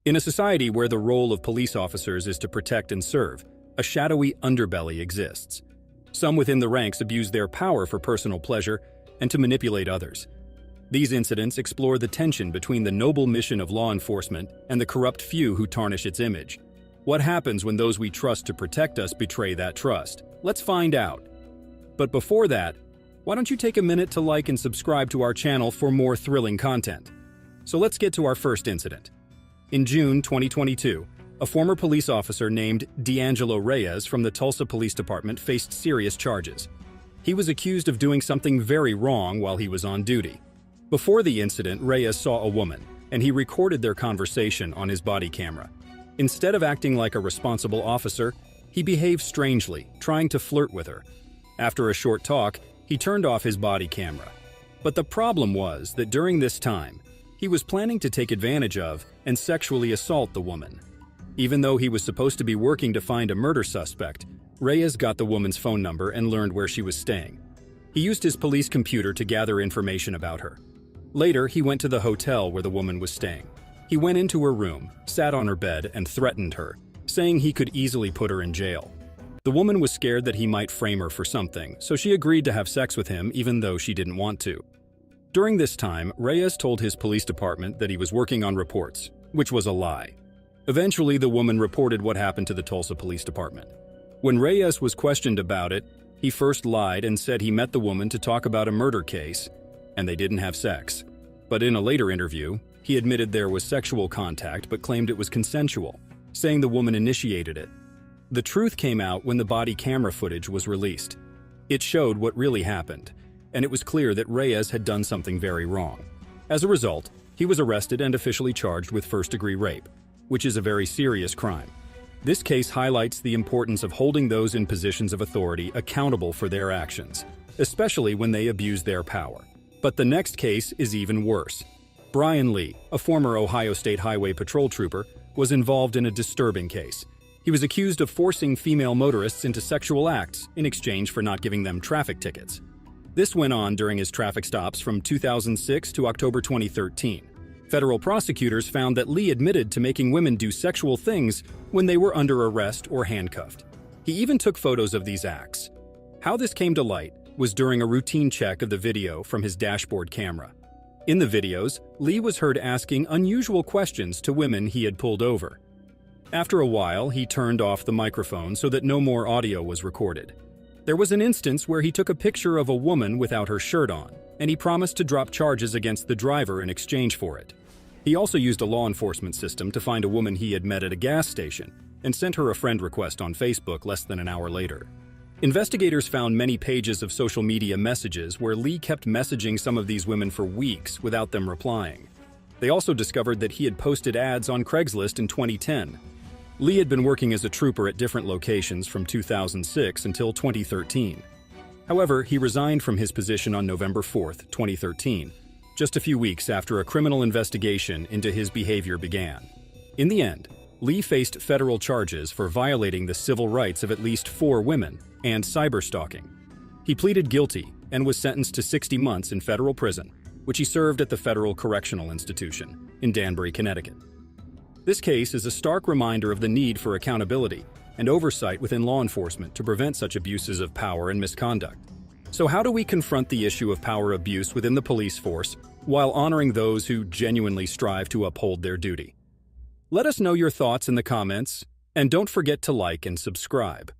In a society where the role of police officers is to protect and serve, a shadowy underbelly exists. Some within the ranks abuse their power for personal pleasure and to manipulate others. These incidents explore the tension between the noble mission of law enforcement and the corrupt few who tarnish its image. What happens when those we trust to protect us betray that trust? Let's find out. But before that, why don't you take a minute to like and subscribe to our channel for more thrilling content? So let's get to our first incident. In June 2022, a former police officer named D'Angelo Reyes from the Tulsa Police Department faced serious charges. He was accused of doing something very wrong while he was on duty. Before the incident, Reyes saw a woman, and he recorded their conversation on his body camera. Instead of acting like a responsible officer, he behaved strangely, trying to flirt with her. After a short talk, he turned off his body camera. But the problem was that during this time, he was planning to take advantage of and sexually assault the woman. Even though he was supposed to be working to find a murder suspect, Reyes got the woman's phone number and learned where she was staying. He used his police computer to gather information about her. Later, he went to the hotel where the woman was staying. He went into her room, sat on her bed, and threatened her, saying he could easily put her in jail. The woman was scared that he might frame her for something, so she agreed to have sex with him even though she didn't want to. During this time, Reyes told his police department that he was working on reports, which was a lie. Eventually, the woman reported what happened to the Tulsa Police Department. When Reyes was questioned about it, he first lied and said he met the woman to talk about a murder case, and they didn't have sex. But in a later interview, he admitted there was sexual contact but claimed it was consensual, saying the woman initiated it. The truth came out when the body camera footage was released. It showed what really happened, and it was clear that Reyes had done something very wrong. As a result, he was arrested and officially charged with first-degree rape, which is a very serious crime. This case highlights the importance of holding those in positions of authority accountable for their actions, especially when they abuse their power. But the next case is even worse. Brian Lee, a former Ohio State Highway Patrol trooper, was involved in a disturbing case. He was accused of forcing female motorists into sexual acts in exchange for not giving them traffic tickets. This went on during his traffic stops from 2006 to October 2013. Federal prosecutors found that Lee admitted to making women do sexual things when they were under arrest or handcuffed. He even took photos of these acts. How this came to light was during a routine check of the video from his dashboard camera. In the videos, Lee was heard asking unusual questions to women he had pulled over. After a while, he turned off the microphone so that no more audio was recorded. There was an instance where he took a picture of a woman without her shirt on, and he promised to drop charges against the driver in exchange for it. He also used a law enforcement system to find a woman he had met at a gas station and sent her a friend request on Facebook less than an hour later. Investigators found many pages of social media messages where Lee kept messaging some of these women for weeks without them replying. They also discovered that he had posted ads on Craigslist in 2010. Lee had been working as a trooper at different locations from 2006 until 2013. However, he resigned from his position on November 4, 2013, just a few weeks after a criminal investigation into his behavior began. In the end, Lee faced federal charges for violating the civil rights of at least 4 women and cyberstalking. He pleaded guilty and was sentenced to 60 months in federal prison, which he served at the Federal Correctional Institution in Danbury, Connecticut. This case is a stark reminder of the need for accountability and oversight within law enforcement to prevent such abuses of power and misconduct. So how do we confront the issue of power abuse within the police force while honoring those who genuinely strive to uphold their duty? Let us know your thoughts in the comments, and don't forget to like and subscribe.